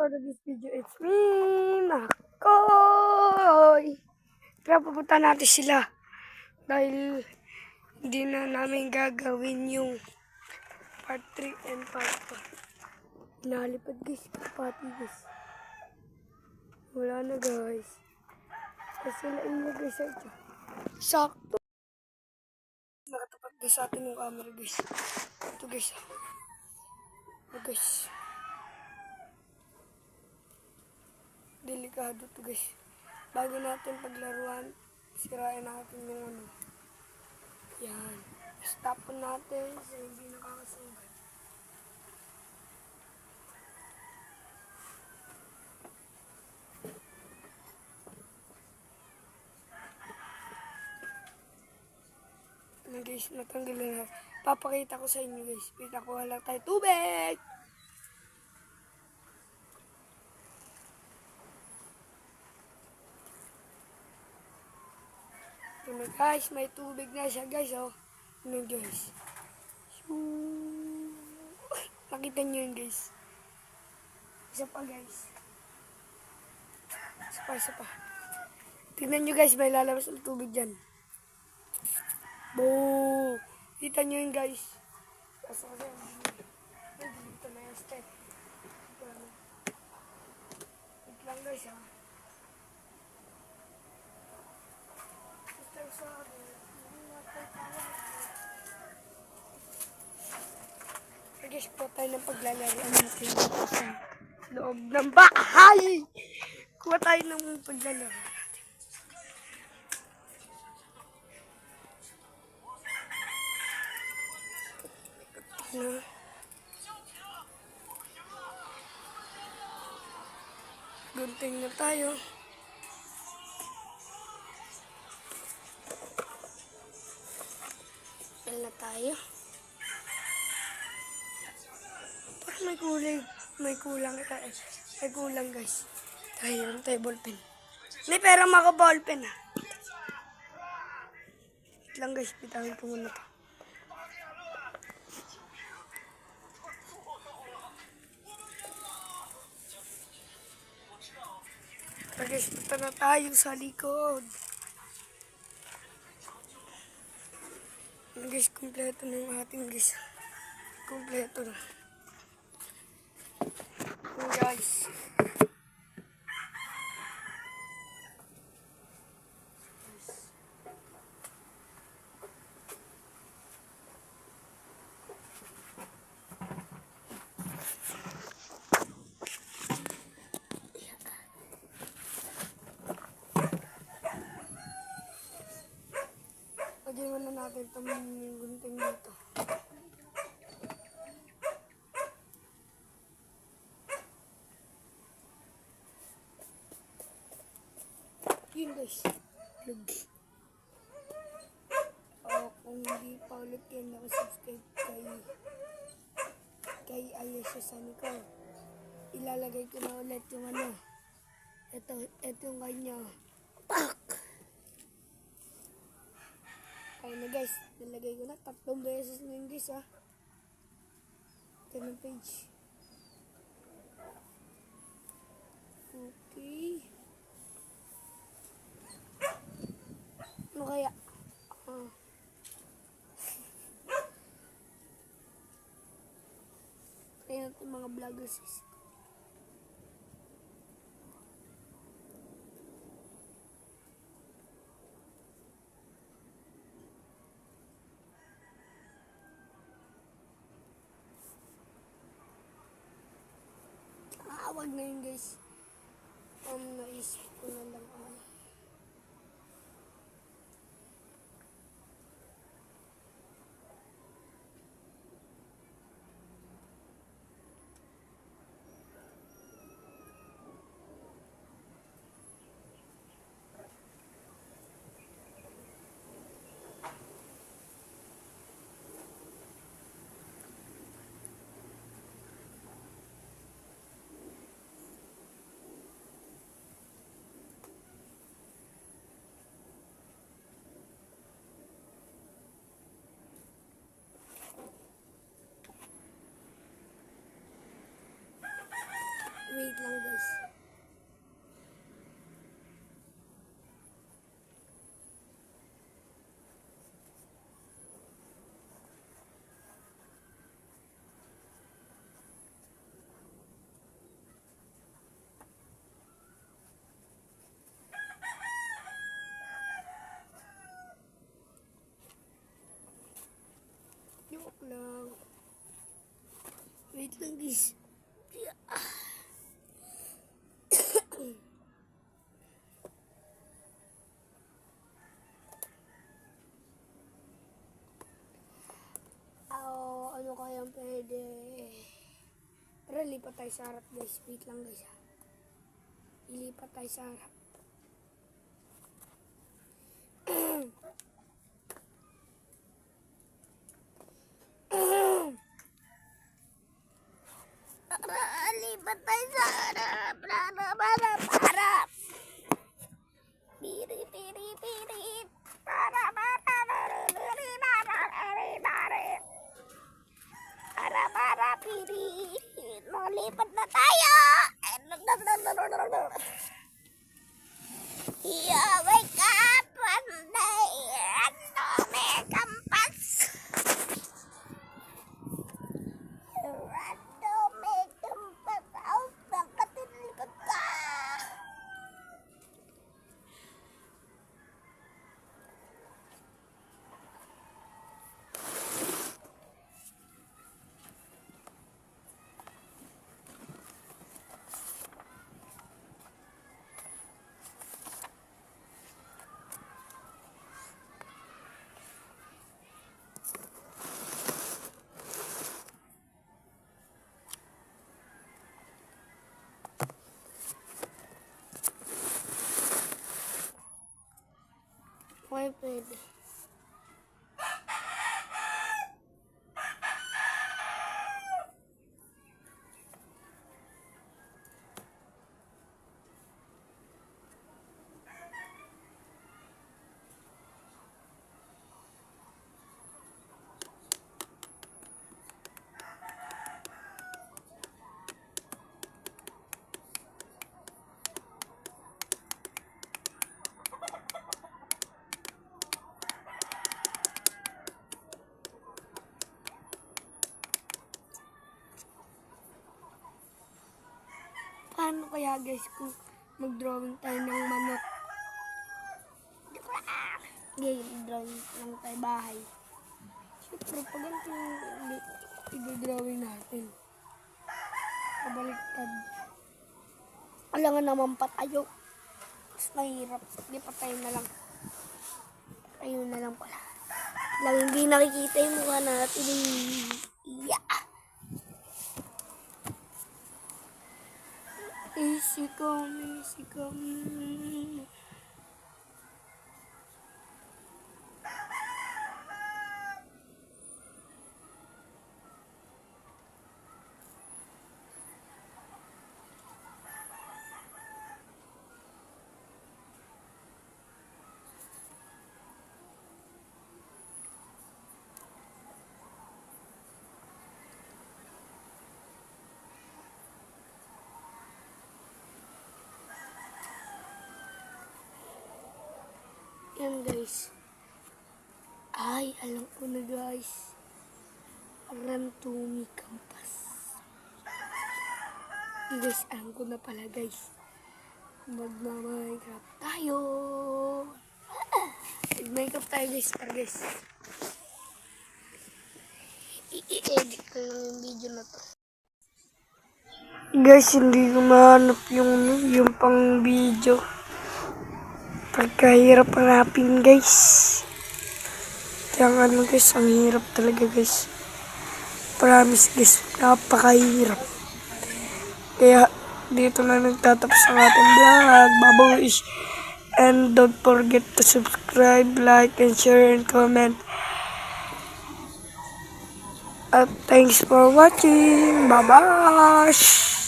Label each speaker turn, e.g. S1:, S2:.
S1: for this video. It's me, Makoy! Tara, pupunta natin sila. Dahil hindi na namin gagawin yung part 3 and part 4. Nalipad guys, pati guys. Wala na guys. Kasi nailagay sa ito. Sakto. Nakatapat guys sa atin yung camera guys. Ito guys. Ito guys. Delikado to guys. Bago natin paglaruan, sirain natin yung ano. Yan. Stop po natin sa hindi nakakasugat. Guys, natanggal na. Papakita ko sa inyo guys. Pinakuha lang tayo tubig. Ito guys, may tubig na siya guys. Oh. Ano guys. Nakita nyo yun guys. Isa pa guys. Isa pa. Tignan nyo guys, may lalabas ng tubig dyan. Boo! Kita nyo yun guys. Kasi dito na yung step. Wait lang guys ha. Guys, po tayo ng paglalaroan natin dito sa loob ng bahay. Kuha tayo ng paglalaroan natin. Gunting na tayo. Yan na tayo. Parang may kulang guys. Tayo ballpen. Hindi, pero maka ballpen ah. Wait lang guys, bitawin ko muna to. Guys, punta na tayo sa likod. Guys, kumpleto na yung ating guys. Kumpleto na. Guys. Lagyan na natin itong gunting dito. Yun guys. Lug. Kung hindi pa ulit kayo nakasubscribe kay Ayesha Sanico, ilalagay ko na ulit yung ano. Ito yung kanya. Pak! Kaya na guys, nilagay ko na 3 beses na yun guys ha. Ito na page. Okay. Ano kaya? Kaya natin mga vloggers. Wag na yun guys. Naisip ko na lang wait lang guys. Joke lang. Wait lang guys. Ano kayang pwede? Pero lipat tayo sa harap guys. Wait lang guys ha. Ilipat tayo sa harap. Lipat tayo sa harap. Harap. Piri. Para piri. Lipat na tayo. Yeah, wake up one day and no may kampas. Rando may kampas. Bakit nilikot ka? Pwede. Paano kaya guys kung mag-drawing tayo ng manok? Okay, drawing lang tayo bahay. Siyempre, pag ganito yung drawing natin. Kabaliktad. Alangan naman patayo. Mas mahirap. Hindi patayo na lang. Patayo na lang pala. Lang hindi nakikita yung mukha natin. Yeah. Easy come. Yan guys. Ay, alam ko na guys. Rantumi Kampas. Guys, alam ko na pala guys. Magma-Minecraft tayo. Mag-Minecraft tayo guys. Para guys. I-edit ko lang yung video na to. Guys, hindi ko mahanap yung pang video. Pagkahirap hanapin guys. Kaya ano guys, ang hirap talaga guys. Promise guys, napakahirap. Kaya dito na nagtatapos ang ating vlog. Babush. And don't forget to subscribe, like, and share, and comment. At thanks for watching. Bye-bye.